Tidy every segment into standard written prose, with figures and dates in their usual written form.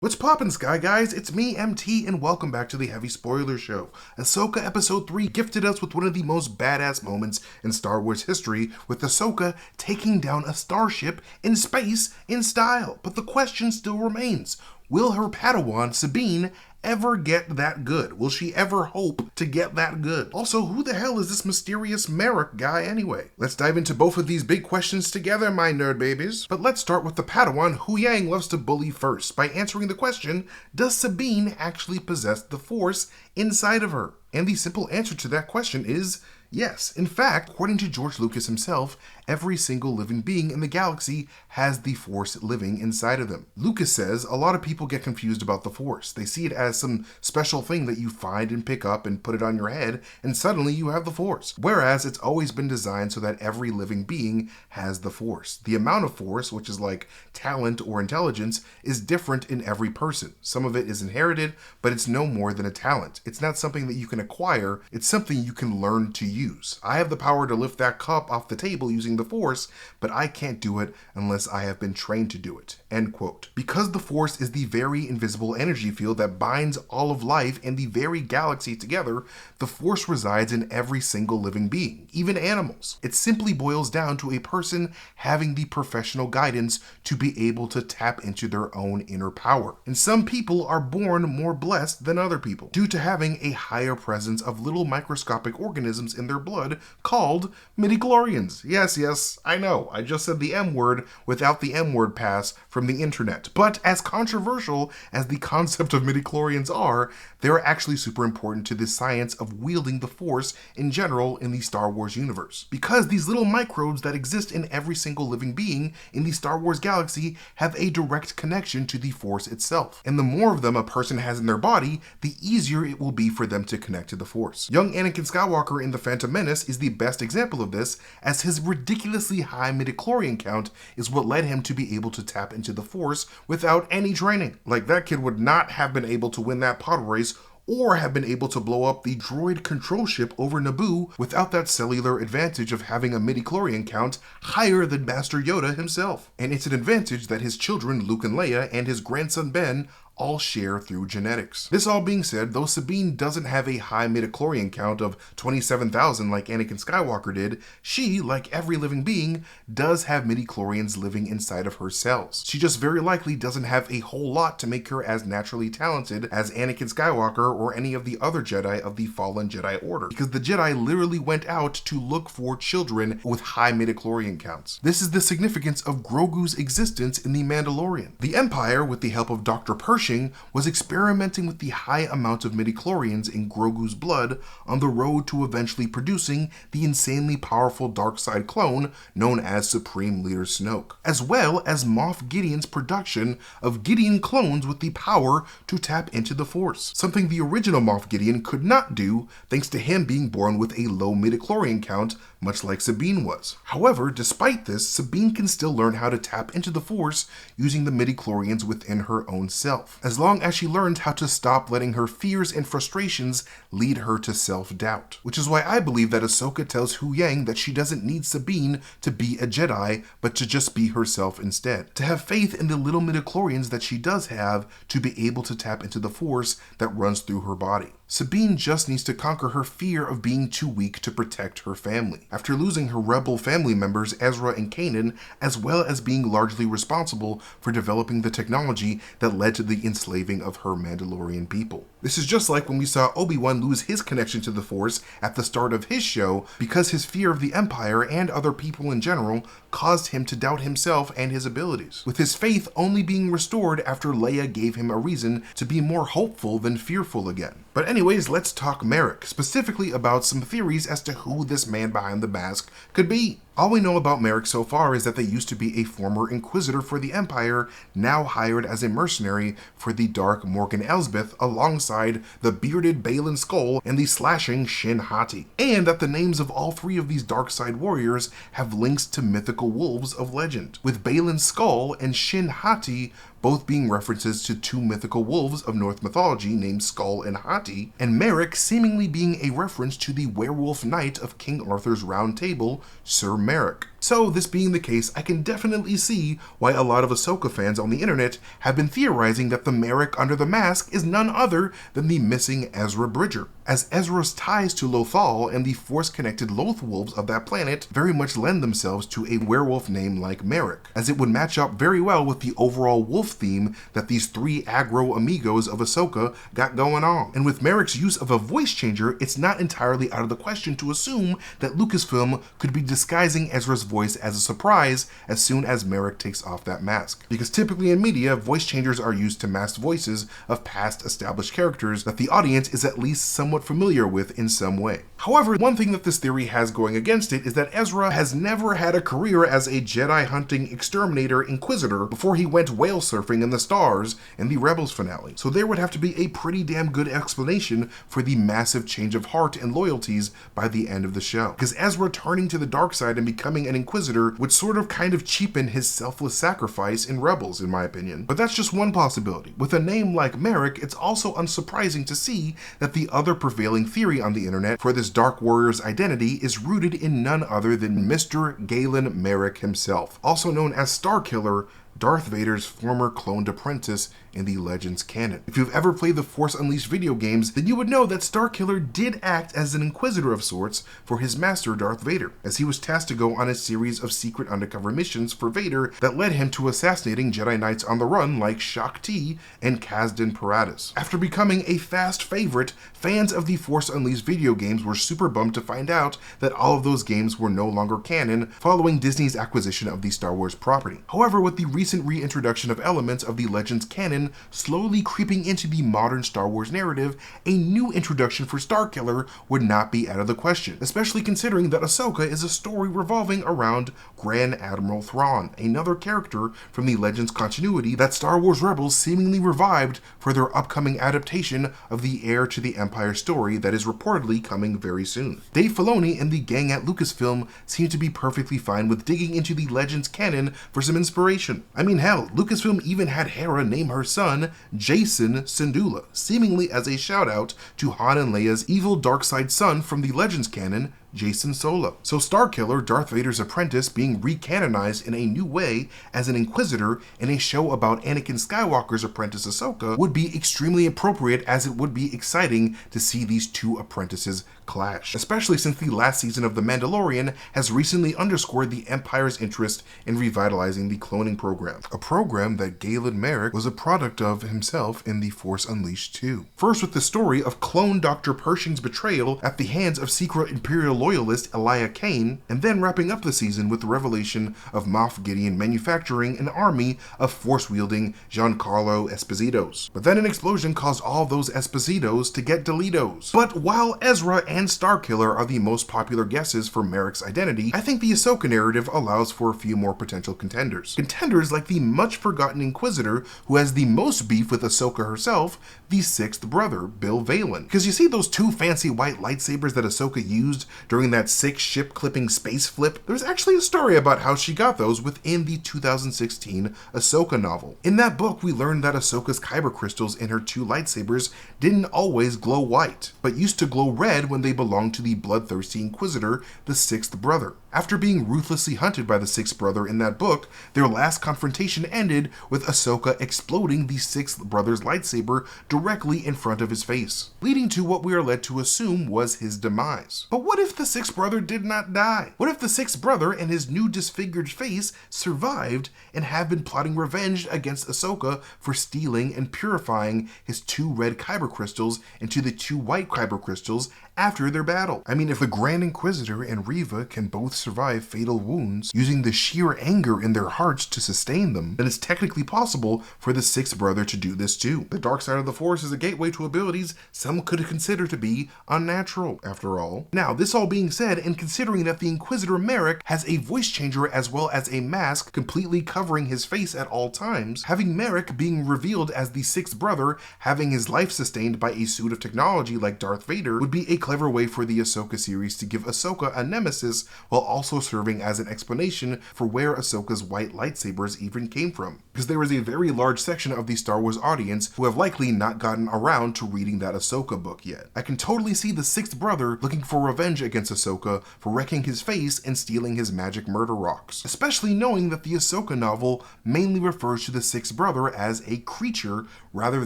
What's poppin', Sky Guys? It's me, MT, and welcome back to the Heavy Spoiler Show. Ahsoka Episode 3 gifted us with one of the most badass moments in Star Wars history, with Ahsoka taking down a starship in space in style. But the question still remains, will her Padawan, Sabine, ever get that good? Will she ever hope to get that good? Also, who the hell is this mysterious Merrick guy anyway? Let's dive into both of these big questions together, my nerd babies. But let's start with the Padawan who Yang loves to bully first, by answering the question, does Sabine actually possess the Force inside of her? And the simple answer to that question is yes. In fact, according to George Lucas himself, every single living being in the galaxy has the Force living inside of them. Lucas says a lot of people get confused about the Force. They see it as some special thing that you find and pick up and put it on your head, and suddenly you have the Force. Whereas it's always been designed so that every living being has the Force. The amount of Force, which is like talent or intelligence, is different in every person. Some of it is inherited, but it's no more than a talent. It's not something that you can acquire, it's something you can learn to use. I have the power to lift that cup off the table using the Force, but I can't do it unless I have been trained to do it. End quote. Because the Force is the very invisible energy field that binds all of life and the very galaxy together, the Force resides in every single living being, even animals. It simply boils down to a person having the professional guidance to be able to tap into their own inner power. And some people are born more blessed than other people, due to having a higher presence of little microscopic organisms in their blood called midichlorians. Yes, I know, I just said the M word without the M word pass from the internet. But as controversial as the concept of midichlorians are, they're actually super important to the science of wielding the Force in general in the Star Wars universe. Because these little microbes that exist in every single living being in the Star Wars galaxy have a direct connection to the Force itself. And the more of them a person has in their body, the easier it will be for them to connect to the Force. Young Anakin Skywalker in The Phantom Menace is the best example of this, as his ridiculously high midichlorian count is what led him to be able to tap into the Force without any training. Like, that kid would not have been able to win that pod race or have been able to blow up the droid control ship over Naboo without that cellular advantage of having a midichlorian count higher than Master Yoda himself. And it's an advantage that his children Luke and Leia and his grandson Ben all share through genetics. This all being said, though Sabine doesn't have a high midichlorian count of 27,000 like Anakin Skywalker did, she, like every living being, does have midichlorians living inside of her cells. She just very likely doesn't have a whole lot to make her as naturally talented as Anakin Skywalker or any of the other Jedi of the Fallen Jedi Order, because the Jedi literally went out to look for children with high midichlorian counts. This is the significance of Grogu's existence in The Mandalorian. The Empire, with the help of Dr. Pershing, was experimenting with the high amount of midichlorians in Grogu's blood on the road to eventually producing the insanely powerful dark side clone known as Supreme Leader Snoke, as well as Moff Gideon's production of Gideon clones with the power to tap into the Force, something the original Moff Gideon could not do thanks to him being born with a low midichlorian count, much like Sabine was. However, despite this, Sabine can still learn how to tap into the Force using the midichlorians within her own self, as long as she learns how to stop letting her fears and frustrations lead her to self-doubt. Which is why I believe that Ahsoka tells Hu Yang that she doesn't need Sabine to be a Jedi, but to just be herself instead. To have faith in the little midichlorians that she does have to be able to tap into the Force that runs through her body. Sabine just needs to conquer her fear of being too weak to protect her family, after losing her rebel family members Ezra and Kanan, as well as being largely responsible for developing the technology that led to the enslaving of her Mandalorian people. This is just like when we saw Obi-Wan lose his connection to the Force at the start of his show because his fear of the Empire and other people in general caused him to doubt himself and his abilities, with his faith only being restored after Leia gave him a reason to be more hopeful than fearful again. But anyways, let's talk Merrick, specifically about some theories as to who this man behind the mask could be. All we know about Merrick so far is that they used to be a former Inquisitor for the Empire, now hired as a mercenary for the dark Morgan Elsbeth alongside the bearded Baylan Skoll and the slashing Shin Hati. And that the names of all three of these dark side warriors have links to mythical wolves of legend, with Baylan Skoll and Shin Hati both being references to two mythical wolves of Norse mythology named Skoll and Hati, and Merrick seemingly being a reference to the werewolf knight of King Arthur's Round Table, Sir Merrick. So this being the case, I can definitely see why a lot of Ahsoka fans on the internet have been theorizing that the Merrick under the mask is none other than the missing Ezra Bridger, as Ezra's ties to Lothal and the Force-connected Loth wolves of that planet very much lend themselves to a werewolf name like Merrick, as it would match up very well with the overall wolf theme that these three aggro amigos of Ahsoka got going on. And with Merrick's use of a voice changer, it's not entirely out of the question to assume that Lucasfilm could be disguising Ezra's voice as a surprise as soon as Merrick takes off that mask. Because typically in media, voice changers are used to mask voices of past established characters that the audience is at least somewhat familiar with in some way. However, one thing that this theory has going against it is that Ezra has never had a career as a Jedi hunting exterminator inquisitor before he went whale surfing in the stars in the Rebels finale. So there would have to be a pretty damn good explanation for the massive change of heart and loyalties by the end of the show. Because Ezra turning to the dark side and becoming an inquisitor would sort of kind of cheapen his selfless sacrifice in Rebels, in my opinion. But that's just one possibility. With a name like Merrick, it's also unsurprising to see that the other prevailing theory on the internet for this Dark Warrior's identity is rooted in none other than Mr. Galen Merrick himself, also known as Starkiller, Darth Vader's former cloned apprentice in the Legends canon. If you've ever played the Force Unleashed video games, then you would know that Starkiller did act as an inquisitor of sorts for his master Darth Vader, as he was tasked to go on a series of secret undercover missions for Vader that led him to assassinating Jedi Knights on the run like Shaak Ti and Kazdan Paratus. After becoming a fast favorite, fans of the Force Unleashed video games were super bummed to find out that all of those games were no longer canon following Disney's acquisition of the Star Wars property. However, with the recent reintroduction of elements of the Legends canon slowly creeping into the modern Star Wars narrative, a new introduction for Starkiller would not be out of the question, especially considering that Ahsoka is a story revolving around Grand Admiral Thrawn, another character from the Legends continuity that Star Wars Rebels seemingly revived for their upcoming adaptation of the Heir to the Empire story that is reportedly coming very soon. Dave Filoni and the gang at Lucasfilm seem to be perfectly fine with digging into the Legends canon for some inspiration. I mean, hell, Lucasfilm even had Hera name her son Jason Syndulla, seemingly as a shout out to Han and Leia's evil dark side son from the Legends canon, Jason Solo. So Starkiller, Darth Vader's apprentice, being recanonized in a new way as an Inquisitor in a show about Anakin Skywalker's apprentice Ahsoka would be extremely appropriate, as it would be exciting to see these two apprentices clash, especially since the last season of The Mandalorian has recently underscored the Empire's interest in revitalizing the cloning program, a program that Galen Merrick was a product of himself in The Force Unleashed 2. First with the story of clone Dr. Pershing's betrayal at the hands of secret Imperial loyalist Elia Kane, and then wrapping up the season with the revelation of Moff Gideon manufacturing an army of force-wielding Giancarlo Espositos. But then an explosion caused all those Espositos to get Delitos. But while Ezra and Starkiller are the most popular guesses for Merrick's identity, I think the Ahsoka narrative allows for a few more potential contenders. Contenders like the much-forgotten Inquisitor who has the most beef with Ahsoka herself, the sixth brother, Bill Valen. Because you see those two fancy white lightsabers that Ahsoka used during that 6-ship clipping space flip? There's actually a story about how she got those within the 2016 Ahsoka novel. In that book, we learned that Ahsoka's kyber crystals in her two lightsabers didn't always glow white, but used to glow red when they belonged to the bloodthirsty Inquisitor, the sixth brother. After being ruthlessly hunted by the sixth brother in that book, their last confrontation ended with Ahsoka exploding the sixth brother's lightsaber directly in front of his face, leading to what we are led to assume was his demise. But what if the sixth brother did not die? What if the sixth brother and his new disfigured face survived and have been plotting revenge against Ahsoka for stealing and purifying his two red kyber crystals into the two white kyber crystals after their battle? I mean, if the Grand Inquisitor and Reva can both survive fatal wounds using the sheer anger in their hearts to sustain them, then it's technically possible for the sixth brother to do this too. The dark side of the Force is a gateway to abilities some could consider to be unnatural, after all. Now, this all being said, and considering that the Inquisitor Merrick has a voice changer as well as a mask completely covering his face at all times, having Merrick being revealed as the sixth brother having his life sustained by a suit of technology like Darth Vader would be a clever way for the Ahsoka series to give Ahsoka a nemesis while also serving as an explanation for where Ahsoka's white lightsabers even came from. Because there is a very large section of the Star Wars audience who have likely not gotten around to reading that Ahsoka book yet. I can totally see the sixth brother looking for revenge against Ahsoka for wrecking his face and stealing his magic murder rocks, especially knowing that the Ahsoka novel mainly refers to the sixth brother as a creature rather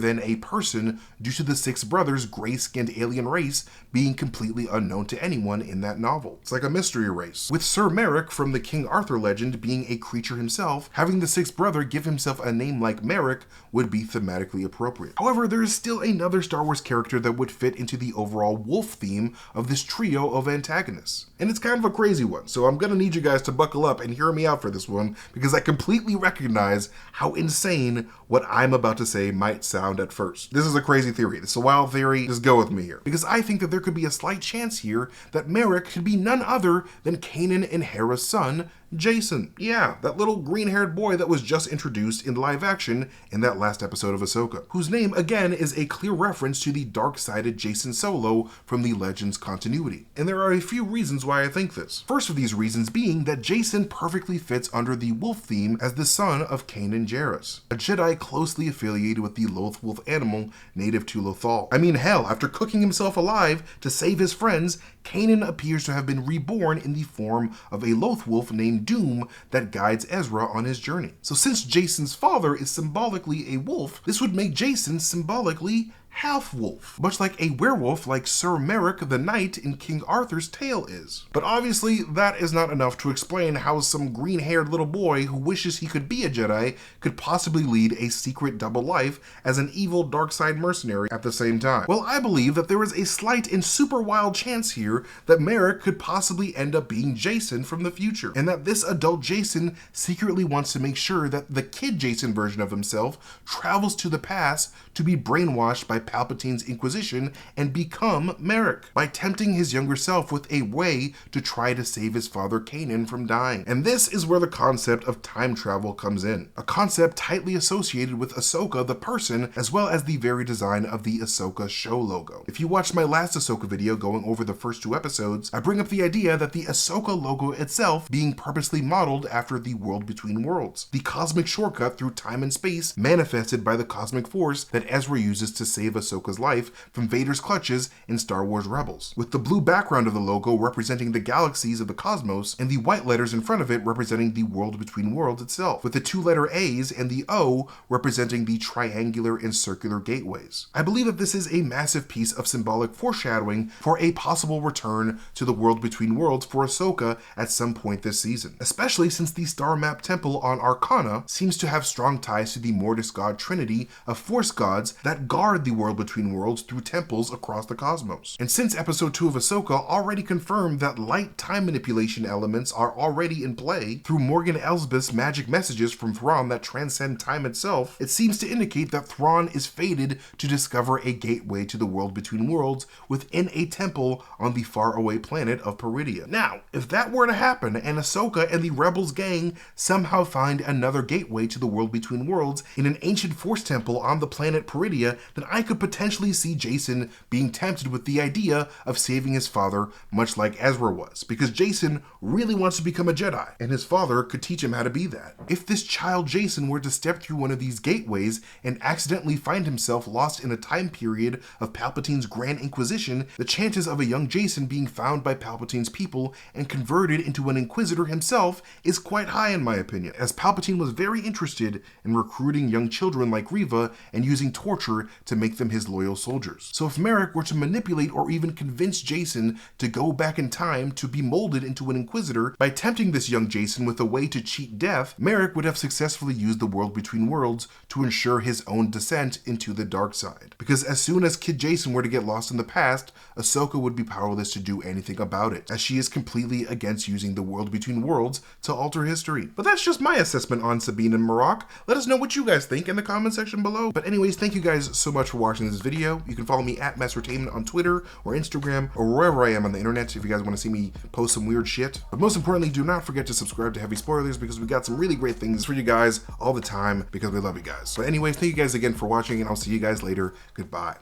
than a person due to the sixth brother's gray-skinned alien race being completely unknown to anyone in that novel. It's like a mystery race. With Sir Merrick from the King Arthur legend being a creature himself, having the sixth brother give himself a name like Merrick would be thematically appropriate. However, there is still another Star Wars character that would fit into the overall wolf theme of this trio of antagonists. And it's kind of a crazy one, so I'm gonna need you guys to buckle up and hear me out for this one, because I completely recognize how insane what I'm about to say might sound at first. This is a crazy theory. This is a wild theory. Just go with me here. Because I think that there could be a slight chance here that Merrick could be none other than Kanan and Hera's son, Jason. Yeah, that little green-haired boy that was just introduced in live action in that last episode of Ahsoka, whose name again is a clear reference to the dark-sided Jason Solo from the Legends continuity. And there are a few reasons why I think this. First of these reasons being that Jason perfectly fits under the wolf theme as the son of Kanan Jarrus, a Jedi closely affiliated with the loath wolf animal native to Lothal. I mean, hell, after cooking himself alive to save his friends, Kanan appears to have been reborn in the form of a loath wolf named Doom that guides Ezra on his journey. So since Jason's father is symbolically a wolf, this would make Jason symbolically half-wolf, much like a werewolf like Sir Merrick the Knight in King Arthur's tale is. But obviously that is not enough to explain how some green-haired little boy who wishes he could be a Jedi could possibly lead a secret double life as an evil dark side mercenary at the same time. Well, I believe that there is a slight and super wild chance here that Merrick could possibly end up being Jason from the future, and that this adult Jason secretly wants to make sure that the kid Jason version of himself travels to the past to be brainwashed by Palpatine's Inquisition and become Merrick by tempting his younger self with a way to try to save his father Kanan from dying. And this is where the concept of time travel comes in, a concept tightly associated with Ahsoka the person, as well as the very design of the Ahsoka show logo. If you watched my last Ahsoka video going over the first two episodes, I bring up the idea that the Ahsoka logo itself being purposely modeled after the world between worlds, the cosmic shortcut through time and space manifested by the cosmic force that Ezra uses to save Ahsoka's life from Vader's clutches in Star Wars Rebels, with the blue background of the logo representing the galaxies of the cosmos and the white letters in front of it representing the world between worlds itself, with the two letter A's and the O representing the triangular and circular gateways. I believe that this is a massive piece of symbolic foreshadowing for a possible return to the world between worlds for Ahsoka at some point this season, especially since the star map temple on Arcana seems to have strong ties to the Mortis god trinity of Force gods that guard the world between worlds through temples across the cosmos. And since episode 2 of Ahsoka already confirmed that light time manipulation elements are already in play through Morgan Elsbeth's magic messages from Thrawn that transcend time itself, it seems to indicate that Thrawn is fated to discover a gateway to the world between worlds within a temple on the faraway planet of Peridea. Now, if that were to happen and Ahsoka and the Rebels gang somehow find another gateway to the world between worlds in an ancient Force temple on the planet Peridea, then I could potentially see Jason being tempted with the idea of saving his father, much like Ezra was, because Jason really wants to become a Jedi, and his father could teach him how to be that. If this child Jason were to step through one of these gateways and accidentally find himself lost in a time period of Palpatine's Grand Inquisition, the chances of a young Jason being found by Palpatine's people and converted into an Inquisitor himself is quite high in my opinion, as Palpatine was very interested in recruiting young children like Reva and using torture to make them his loyal soldiers. So if Merrick were to manipulate or even convince Jason to go back in time to be molded into an Inquisitor by tempting this young Jason with a way to cheat death, Merrick would have successfully used the world between worlds to ensure his own descent into the dark side. Because as soon as Kid Jason were to get lost in the past, Ahsoka would be powerless to do anything about it, as she is completely against using the world between worlds to alter history. But that's just my assessment on Sabine and Marrok. Let us know what you guys think in the comment section below. But anyways, thank you guys so much for watching this video. You can follow me at Messertainment on Twitter or Instagram or wherever I am on the internet if you guys want to see me post some weird shit. But most importantly, do not forget to subscribe to Heavy Spoilers because we got some really great things for you guys all the time because we love you guys. But anyways, thank you guys again for watching and I'll see you guys later. Goodbye.